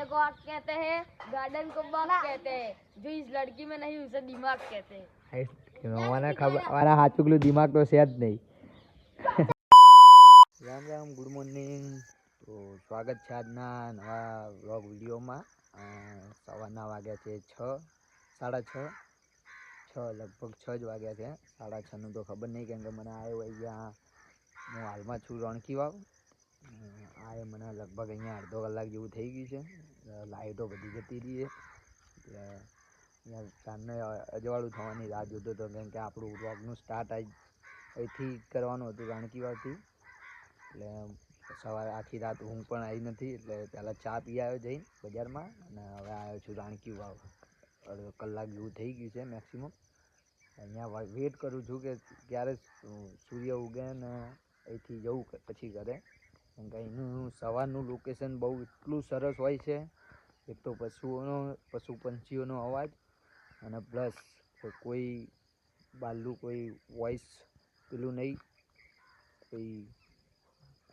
घोड़े को आँख कहते हैं, गार्डन को बाग कहते हैं, जो इस लड़की में नहीं उसे दिमाग कहते हैं। મને ખબર મારા હાચુકલું દિમાગ તો છે જ નહીં. Ram Ram, good morning. તો સ્વાગત છે આજના નવા વ્લોગ વિડીયોમાં. સવારના વાગ્યા છે 6, 6:30, લગભગ 6 જ વાગ્યા છે. 6:30નું તો ખબર નહીં, કેમ કે મને આવ્યો અહીંયા, હું હાલમાં છું રણકી વાવ. આ મને લગભગ અહીંયા અડધો કલાક જેવું થઈ ગયું છે. લાઇટો બધી જતી રહી છે, એટલે અહીંયા સાંજને અજવાળું થવાની રાહ જોતો હતો, કેમ કે આપણું વ્લોગનું સ્ટાર્ટ અહીંથી કરવાનું હતું, રણકી વાવથી. એટલે સવારે આખી રાત ઊંઘ પણ આવી નથી, એટલે પહેલાં ચા પી આવ્યો જઈને બજારમાં, અને હવે આવ્યો છું રણકી વાવ. અડધો કલાક જેવું થઈ ગયું છે મેક્સિમમ. અહીંયા વેટ કરું છું કે ક્યારે સૂર્ય ઉગે ને અહીંથી જવું પછી ઘરે, કેમ કે અહીંનું સવારનું લોકેશન બહુ એટલું સરસ હોય છે. એક તો પશુ પંછીઓનો અવાજ, અને પ્લસ કોઈ બહારનું કોઈ વોઇસ પેલું નહીં,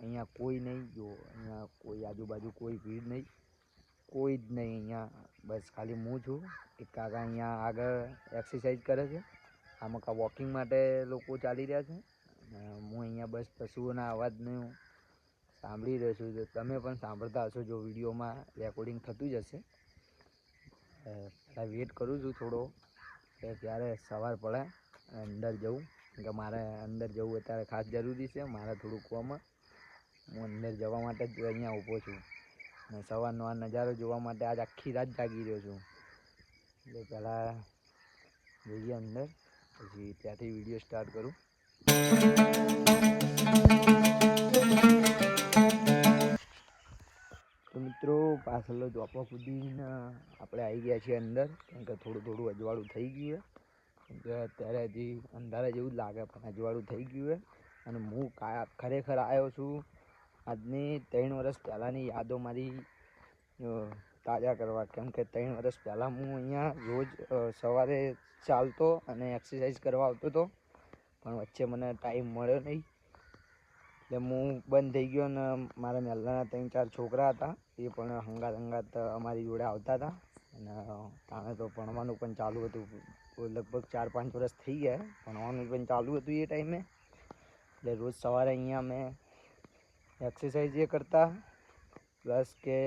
અહીંયા કોઈ નહીં. જો અહીંયા કોઈ આજુબાજુ કોઈ ભીડ નહીં, કોઈ જ નહીં અહીંયા. બસ ખાલી હું છું. એક કાકા અહીંયા આગળ એક્સરસાઇઝ કરે છે, આમાં કા વોકિંગ માટે લોકો ચાલી રહ્યા છે, અને હું અહીંયા બસ પશુઓના અવાજનું સાંભળી રહ્યો છું. તો તમે પણ સાંભળતા હશો, જો વિડીયોમાં રેકોર્ડિંગ થતું જ હશે. વેટ કરું છું થોડો કે ક્યારે સવાર પડે અંદર જવું, કે મારે અંદર જવું અત્યારે ખાસ જરૂરી છે. મારે થોડું કામ, હું અંદર જવા માટે જ અહીંયા ઊભો છું, અને સવારનો આ નજારો જોવા માટે આજ આખી રાત જાગી રહ્યો છું. એટલે પહેલાં જઈએ અંદર, પછી ત્યાંથી વિડીયો સ્ટાર્ટ કરું. તો મિત્રો, પાછળ ચોપા કૂદીને આપણે આવી ગયા છીએ અંદર, કેમ કે થોડું અજવાળું થઈ ગયું છે. કેમ કે અત્યારે હજી અંધારા જેવું જ લાગે, પણ અજવાળું થઈ ગયું છે. અને હું ખરેખર આવ્યો છું આજની 3 વર્ષ પહેલાંની યાદો મારી તાજા કરવા. કેમ કે 3 વર્ષ પહેલાં હું અહીંયા રોજ સવારે ચાલતો અને એક્સરસાઇઝ કરવા આવતો હતો, પણ વચ્ચે મને ટાઈમ મળ્યો નહીં, એટલે હું બંધ થઈ ગયો. અને મારા મહેલાના 3-4 છોકરા હતા, એ પણ હંગાત અમારી જોડે આવતા હતા, અને તાણે તો ભણવાનું પણ ચાલુ હતું. લગભગ 4-5 વર્ષ થઈ ગયા, ભણવાનું પણ ચાલુ હતું એ ટાઈમે. એટલે રોજ સવારે અહીંયા અમે એક્સરસાઇઝ એ કરતા, પ્લસ કે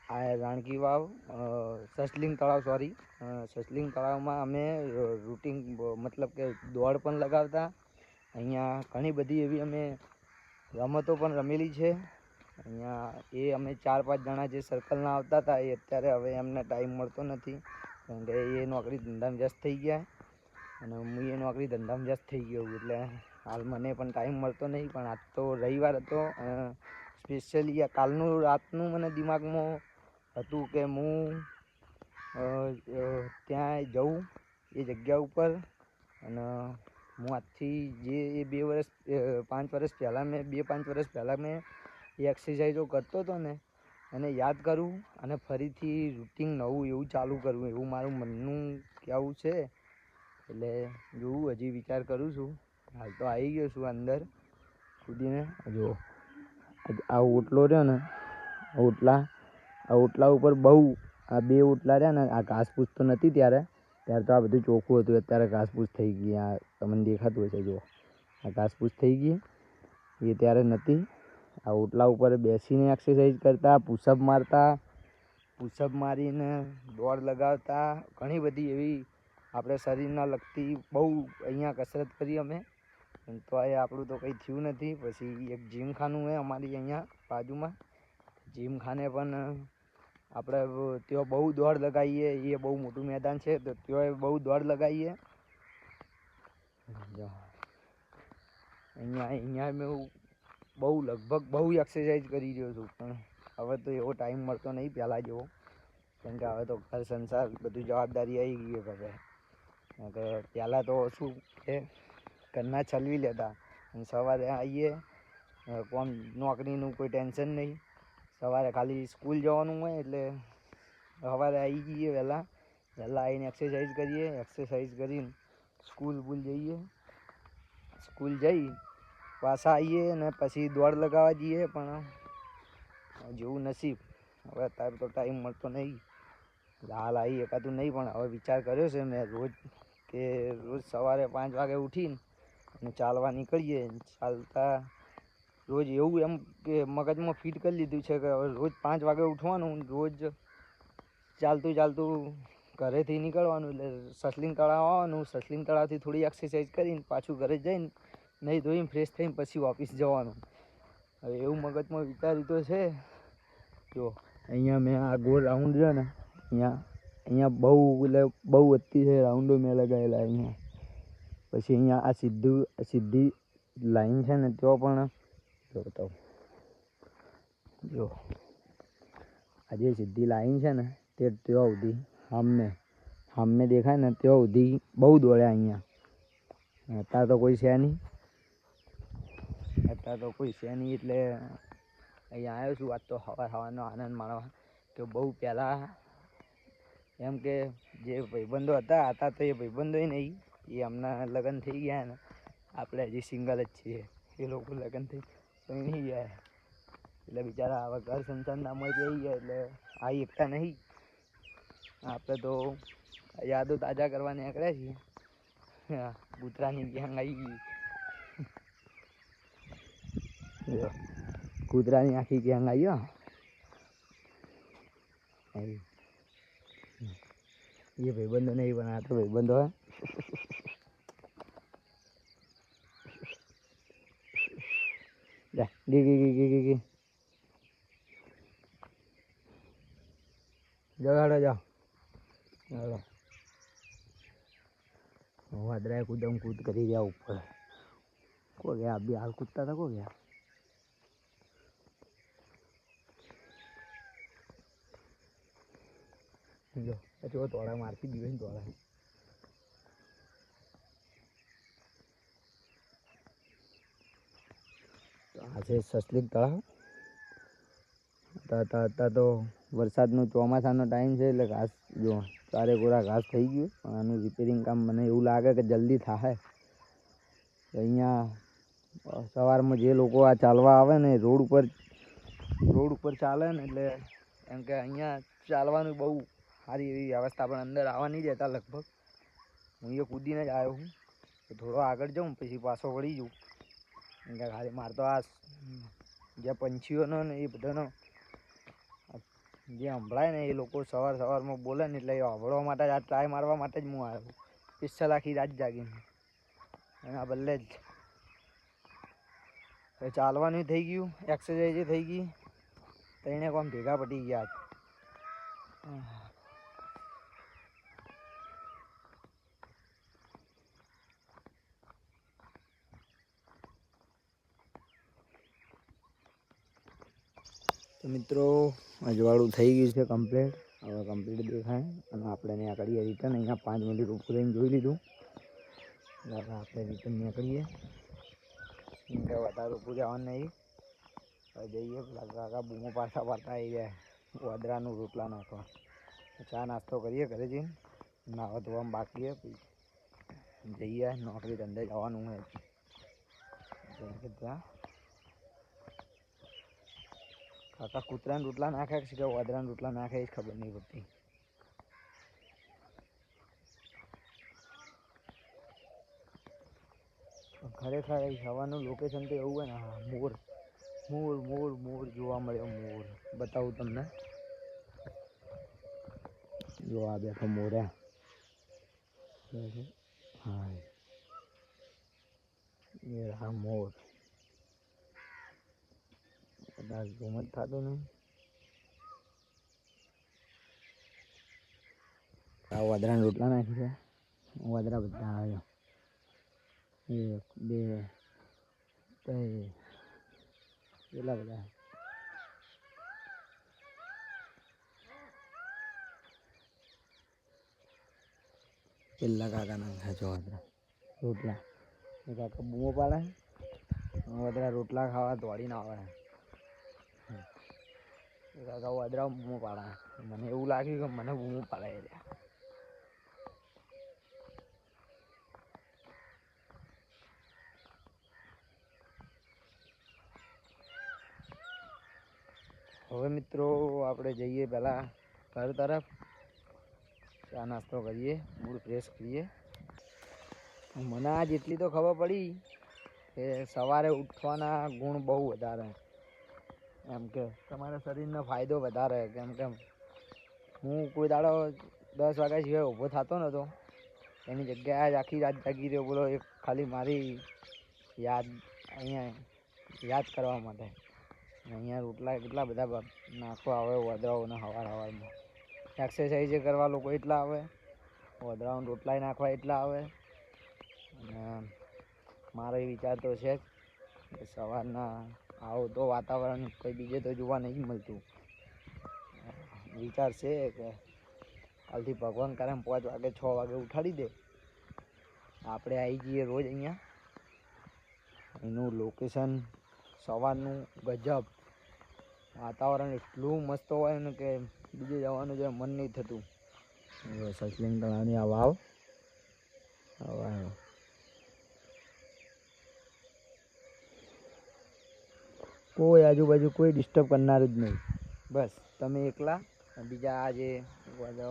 આ રણકી વાવ સસલિંગ તળાવમાં અમે રૂટિન, મતલબ કે દોડ પણ લગાવતા. અહીંયા ઘણી બધી એવી અમે રમતો પણ રમેલી છે. અહીંયા એ અમે 4-5 જણા જે સર્કલના આવતા હતા, એ અત્યારે હવે એમને ટાઈમ મળતો નથી, કેમ કે એ નોકરી ધંધામાં વ્યસ્ત થઈ ગયા, અને હું એ નોકરી ધંધામાં વ્યસ્ત થઈ ગયો, એટલે હાલ મને પણ ટાઈમ મળતો નહીં. પણ આજ તો રવિવાર હતો, સ્પેશિયલી આ કાલનું રાતનું મને દિમાગમાં હતું કે હું ત્યાં જઉં એ જગ્યા ઉપર. અને હું આજથી જે 2-5 વર્ષ પહેલાં મેં એ એક્સરસાઇઝો કરતો હતો ને, એને યાદ કરું અને ફરીથી રૂટિન નવું એવું ચાલુ કરું, એવું મારું મનનું કહેવું છે. એટલે જોવું, હજી વિચાર કરું છું. હાલ તો આવી ગયો છું અંદર કૂદીને. જો આ ઓટલો રહ્યો ને, ઓટલા ઉપર બહુ આ 2 ઓટલા રહ્યા ને, આ ઘાસપૂસ તો નથી ત્યારે તો આ બધું ચોખ્ખું હતું. અત્યારે ઘાસપૂસ થઈ ગઈ, આ તમને દેખાતું હશે. જો આ ઘાસપૂસ થઈ ગઈ, એ ત્યારે નથી. આ ઓટલા ઉપર બેસીને એક્સરસાઇઝ કરતા, પુશઅપ મારીને દોડ લગાવતા. ઘણી બધી એવી આપણે શરીરના લગતી બહુ અહીંયા કસરત કરી અમે, તો એ આપણું તો કંઈ થયું નથી. પછી એક જીમખાનું છે અમારી અહીંયા બાજુમાં, જીમખાને પણ આપણે ત્યાં બહુ દોડ લગાવીએ. એ બહુ મોટું મેદાન છે, તો ત્યાં બહુ દોડ લગાવીએ. અહીંયા મેં લગભગ બહુ એક્સરસાઇઝ કરી રહ્યો છું, પણ હવે તો એવો ટાઈમ મળતો નહીં પહેલાં જેવો, કેમ કે હવે તો ઘર સંસાર બધું જવાબદારી આવી ગઈ હવે. કે પહેલાં તો શું કે ઘરના ચલવી લેતા, અને સવારે આવીએ, કોમ નોકરીનું કોઈ ટેન્શન નહીં. સવારે ખાલી સ્કૂલ જવાનું હોય, એટલે સવારે આવી જઈએ વહેલા આવીને એક્સરસાઇઝ કરીએ. એક્સરસાઇઝ કરીને સ્કૂલ જઈએ, સ્કૂલ જઈ પાછા આવીએ, અને પછી દોડ લગાવવા જઈએ. પણ જેવું નસીબ. હવે અત્યારે તો ટાઈમ મળતો નહીં, હાલ આવી એકાતું નહીં, પણ હવે વિચાર કર્યો છે મેં રોજ કે રોજ સવારે 5 વાગે ઉઠીને અને ચાલવા નીકળીએ. ચાલતા રોજ એવું એમ કે મગજમાં ફિટ કરી લીધું છે કે હવે રોજ 5 વાગે ઉઠવાનું, રોજ ચાલતું ચાલતું ઘરેથી નીકળવાનું, એટલે સસલિંગ તળાવ આવવાનું, સસલિંગ તળાવથી થોડી એક્સરસાઇઝ કરીને પાછું ઘરે જઈને નહીં ધોઈને ફ્રેશ થઈને પછી ઓફિસ જવાનું. હવે એવું મગજમાં વિચાર્યું તો છે. જો અહીંયા મેં આ ગોળ રાઉન્ડ છે ને, અહીંયા બહુ એટલે બહુ વસ્તી છે, રાઉન્ડો મેં લગાવેલા અહીંયા. પછી અહીંયા આ સીધી લાઈન છે ને ત્યાં પણ જો બતાવું, જો આ જે સીધી લાઈન છે ને તે ત્યાં સુધી સામે દેખાય ને ત્યાં સુધી બહુ દોડ્યા અહીંયા. અત્યારે તો કોઈ છે નહીં, એટલે અહીંયા આવ્યો છું. આજ તો સવારનો આનંદ માણવા કે બહુ પહેલાં એમ કે જે ભાઈબંધો હતા તો એ ભાઈબંધોય નહીં, એ હમણાં લગ્ન થઈ ગયા ને, આપણે હજી સિંગલ જ છીએ. એ લોકો લગ્ન થઈ નહીં ગયા એટલે બિચારા હવે ઘર સંસારના મળી જઈ ગયા, એટલે આવી એકતા નહીં. આપણે તો યાદો તાજા કરવા નીકળ્યા છીએ. કૂતરાની ગેંગ આવી ગઈ, કૂતરાની આખી ગેંગ આવી હો. એ ભાઈબંધો નહીં, પણ આ તો ભાઈબંધો હે. ગી જગાડો જાઓ. ચાલો વાદરાએ કૂદમ કૂદ કરી રહ્યા ઉપર. કો ગયા બી હાલ કૂદતા હતા, કો ગયા. જો જો તોડા મારતી દીવે તોડા. આ છે સસલિક તળાવ. અત્યારે તો વરસાદનો ચોમાસાનો ટાઈમ છે, એટલે ઘાસ જો ચારે કોરા ઘાસ થઈ ગયું. પણ આનું રિપેરિંગ કામ મને એવું લાગે કે જલ્દી થાય. અહીંયા સવારમાં જે લોકો આ ચાલવા આવે ને રોડ ઉપર ચાલે ને, એટલે એમ કે અહીંયા ચાલવાનું બહુ સારી એવી વ્યવસ્થા. પણ અંદર આવવા નહીં દેતા લગભગ. હું એ કૂદીને જ આવ્યો છું. તો થોડો આગળ જાઉં પછી પાછો વળી જાઉં. કેમ કે ખાલી મારતો આ જે પંછીઓનો ને એ બધાનો જે સંભળાય ને, એ લોકો સવારમાં બોલે ને, એટલે એ સાંભળવા માટે જ આ ટ્રાય મારવા માટે જ હું આવ્યો. સ્પેશિયલ આખી રાત જાગીને એના બદલે જ ચાલવાનું થઈ ગયું, એક્સરસાઇઝ થઈ ગઈ. તો એને કોમ ભેગા પટી ગયા. તો મિત્રો અજવાળું થઈ ગયું છે કમ્પ્લીટ. હવે કમ્પ્લીટ દેખાય અને આપણે નીકળીએ રિટર્ન. અહીંયા 5 મિનિટ ઉપર રહીને જોઈ લીધું. હવે આપણે રિટર્ન નીકળીએ. વધારે ઉપર જવાનું નહીં. હવે જઈએ. કાકા બૂમો પાછા આવી જાય વાદરાનું રોટલા નાખવા. ચા નાસ્તો કરીએ ઘરે જઈને. નાવા ધોવામાં બાકી જઈએ. નોકરી ધંધે જવાનું હોય ત્યાં. કાકા કૂતરાના રોટલા નાખે છે કે વાદરાના રોટલા નાખે એ ખબર નહીં પડતી. ખરેખર સવારનું લોકેશન તો એવું હોય ને, મોર જોવા મળ્યો. મોર બતાવું તમને. જો આ બેઠો મોર્યા. હા એ હા મોર. કદાચ ઝૂમ જ થતું નહીં. આ વાદરાના રોટલા નાખી છે. વાદરા બધા આવ્યો. 1 2 3 કેટલા બધા. પેલા કાકા નાખ્યા છો વાદરા રોટલા. કાકા બૂમો પાડે. વાદરા રોટલા ખાવા દોડીને આવે. કાકા વાદરા બૂમો પાડે. મને એવું લાગ્યું કે મને બૂમો પાડે. હવે મિત્રો આપણે જઈએ પહેલાં ઘર તરફ, ચા નાસ્તો કરીએ, મૂડ ફ્રેશ કરીએ. મને આજ એટલી તો ખબર પડી કે સવારે ઉઠવાના ગુણ બહુ વધારે, એમ કે તમારા શરીરનો ફાયદો વધારે. કેમ કે હું કોઈ દાડો 10 વાગ્યા સિવાય ઊભો થતો નહોતો, એની જગ્યાએ આખી રાત જાગી રહ્યો બોલો, એક ખાલી મારી અહીંયા યાદ કરવા માટે. અહીંયા રોટલા કેટલા બધા નાખવા આવે વદરાઓને સવારમાં. એક્સરસાઇઝ કરવા લોકો એટલા આવે, વદરાઓને રોટલાય નાખવા એટલા આવે. અને મારો એ વિચાર તો છે જ કે સવારના આવો તો વાતાવરણ કોઈ બીજે તો જોવા નહીં મળતું. વિચાર છે કે કાલથી ભગવાન કરે 5 વાગે 6 વાગે ઉઠાડી દે, આપણે આવી જઈએ રોજ અહીંયા. એનું લોકેશન સવારનું ગજબ, વાતાવરણ એટલું મસ્ત હોય ને કે બીજે જવાનું જે મન નહીં થતું. સચલિંગ તળાવની આ વાવ, કોઈ આજુબાજુ કોઈ ડિસ્ટર્બ કરનારું જ નહીં. બસ તમે એકલા, બીજા આ જે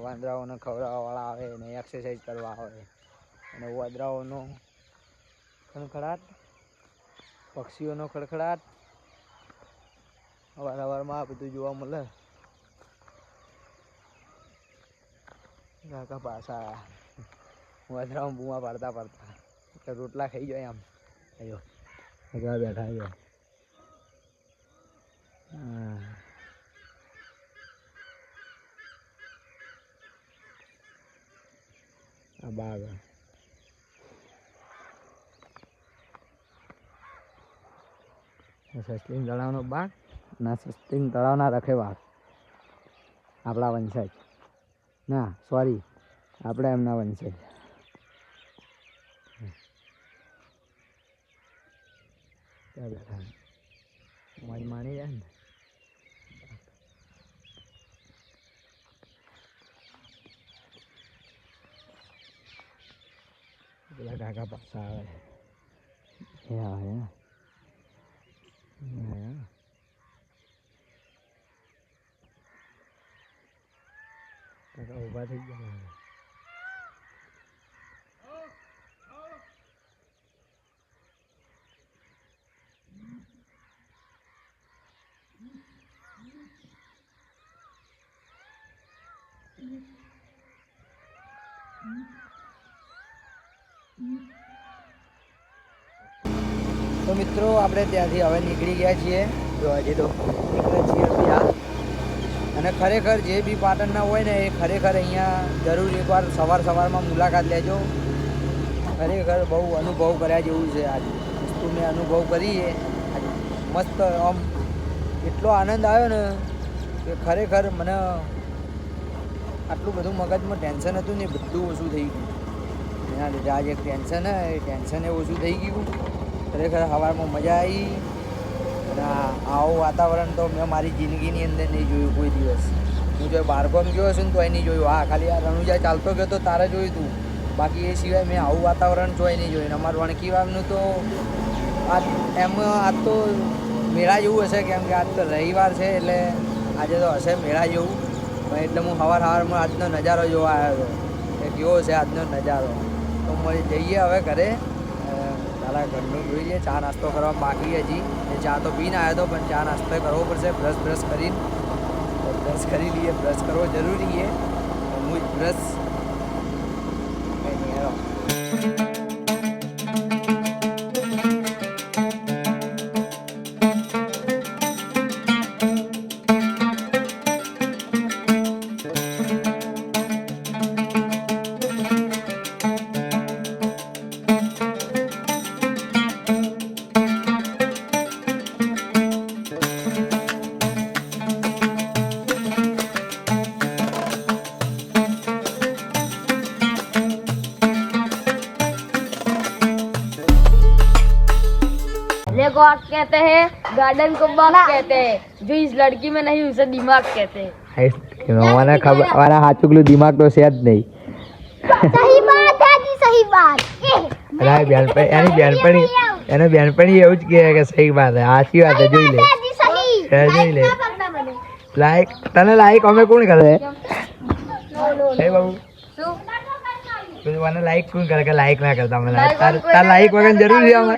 વાંદરાઓને ખવડાવવાવાળા આવે ને એક્સરસાઇઝ કરવા આવે, અને વાંદરાઓનો ખડખડાટ, પક્ષીઓનો ખડખડાટ, સવારમાં આ બધું જોવા મળે. કાકા પાછા વાંદરાઓ બૂમા પાડતા પાડતા રોટલા ખાઈ જાય આમ. અયો કાકા બેઠા આવ્યો. આ બાગ સસ્લિંગ તળાવનો બાગ ના સસ્લિંગ તળાવના રખેવાળ આપણા વંશજ, ના સોરી આપણે એમના વંશજ. ત્યાં બેઠા મોજ માણી જાય ને. પેલા કાકા પાછા આવે. કાકા ઊભા થઈ ગયા. તો મિત્રો આપણે ત્યાંથી હવે નીકળી ગયા છીએ. જો હજી તો નીકળે છીએ હાલ. અને ખરેખર જે બી પાટણના હોય ને એ ખરેખર અહીંયા જરૂર એકવાર સવારમાં મુલાકાત લેજો. ખરેખર બહુ અનુભવ કર્યા જેવું છે. આજ વસ્તુ મેં અનુભવ કરીએ મસ્ત, આમ એટલો આનંદ આવ્યો ને કે ખરેખર મને આટલું બધું મગજમાં ટેન્શન હતું ને બધું ઓછું થઈ ગયું. એના લીધે આજે એક ટેન્શન હે એ ટેન્શન ઓછું થઈ ગયું. ખરેખર સવારમાં મજા આવી. અને આવું વાતાવરણ તો મેં મારી જિંદગીની અંદર નહીં જોયું કોઈ દિવસ. હું જો બારગામ ગયો છું ને તો એ નહીં જોયું. હા, ખાલી આ રણુજા ચાલતો ગયો તો તારે જોયું હતું, બાકી એ સિવાય મેં આવું વાતાવરણ જોઈ નહીં જોયું. અમારું વણકી વાવનું તો આજ તો મેળા જેવું હશે, કેમ કે આજ તો રવિવાર છે એટલે આજે તો હશે મેળા જેવું. પણ એટલે હું સવારમાં આજનો નજારો જોવા આવ્યો હતો કે કેવો છે આજનો નજારો. તો જઈએ હવે ઘરે. તારા ઘરનું જોઈ લઈએ. ચા નાસ્તો કરવા બાકી હજી. એ ચા તો પીને આવ્યો હતો, પણ ચા નાસ્તો કરવો પડશે. બ્રશ કરી લઈએ. બ્રશ કરવો જરૂરી છે. હું બ્રશ કંઈ નહીં આવ્યો. को आग कहते हैं, गार्डन को बाग कहते हैं, जो इस लड़की में नहीं उसे दिमाग कहते हैं. મને ખબર, મારા હાચુકલું દિમાગ તો છે જ નહીં. સહી બાત है जी, सही बात. અરે બેનપણી એવું જ કહે કે સહી વાત હે, સાચી વાત હે. જોઈ લે, જોઈ લે. લાઈક તને લાઈક અમે કોણ કરે હે બાબુ શું તું મને લાઈક કોણ કરે કે લાઈક ના કરતા મને તાર લાઈક વગર જરૂર છે અમે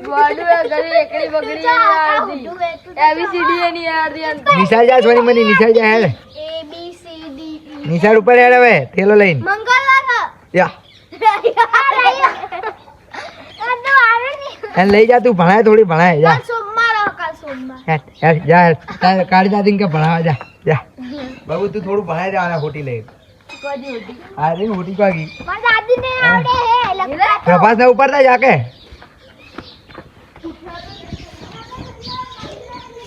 વાડુએ ઘરે એકડી બગડી આવતી એબીસીડી ની આવતી નિશાળ જા સોની મને નિશાળ જા હેડ A B C D E નિશાળ ઉપર હેડ હવે થેલો લઈને મંગળવાર યા કાલ એને લઈ જા તું ભણાય થોડી ભણાય જા સોમવાર કાલ સોમવાર હેડ હેડ જા હેડ કાઢી દાદી કે ભણાવા જા જા બાબુ તું થોડું ભણાય જા આના ખોટી લઈ હા રે ખોટી કાગી મારા દાદી ને આવડે હે લખતા પ્રભાસ ને ઉપર જા જાકે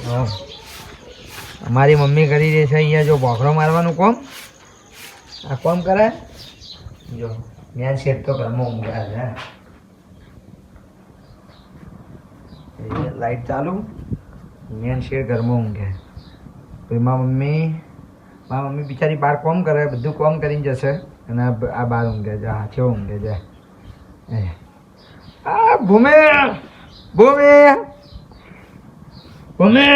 હા. અમારી મમ્મી કરી રહી છે અહીંયા જો બોખરો મારવાનું કોમ આ કોમ કરે જો મેન શેઠ તો ઘરમાં ઊંઘ્યા છે લાઈટ ચાલુ મેન શેઠ ઘરમાં ઊંઘે પછી મારા મમ્મી બિચારી બહાર કોમ કરે બધું કોમ કરીને જશે અને આ બહાર ઊંઘે છે હાથે ઊંઘે છે આ ભૂમે ભૂમે ભૂમે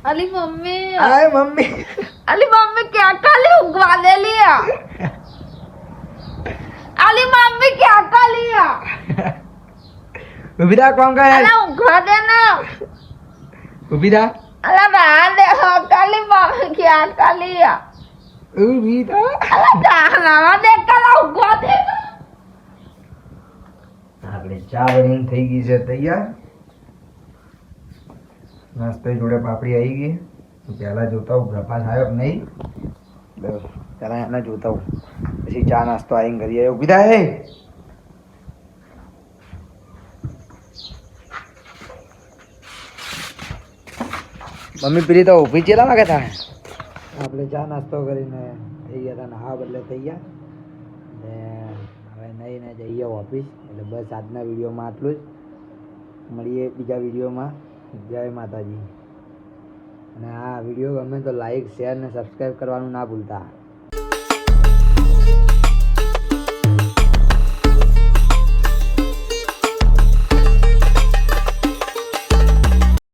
અલી મમ્મી આય મમ્મી અલી મમ્મી क्या काली उगवा दे लिया अली मम्मी क्या कर लिया ઉભી થા કોમ કરે अला उगवा देना ઉભી થા अला मैं दे काली मम्मी क्या कर लिया ઉભી થા अला जाना देख कर उगवा देना આપણે ચા બનીને થઈ ગઈ છે તૈયાર નાસ્તા જોડે પાપડી આવી ગઈ પહેલા જોતા હું પ્રભાસ આવ્યો કે નહીં પહેલા એને જોતા હું પછી ચા નાસ્તો આવીને કરી આવ્યો ઉભી થાય મમ્મી પેલી તો ઊભી ચેલા વાગે થાય આપણે ચા નાસ્તો કરીને થઈ ગયા હતા નહાવા બદલે થઈ ગયા ને હવે નહીં ને જઈએ ઓફિસ એટલે બસ આજના વિડીયોમાં આટલું જ મળીએ બીજા વિડીયોમાં જય માતાજી અને આ વિડીયો ગમે તો લાઈક શેર ને સબસ્ક્રાઈબ કરવાનું ના ભૂલતા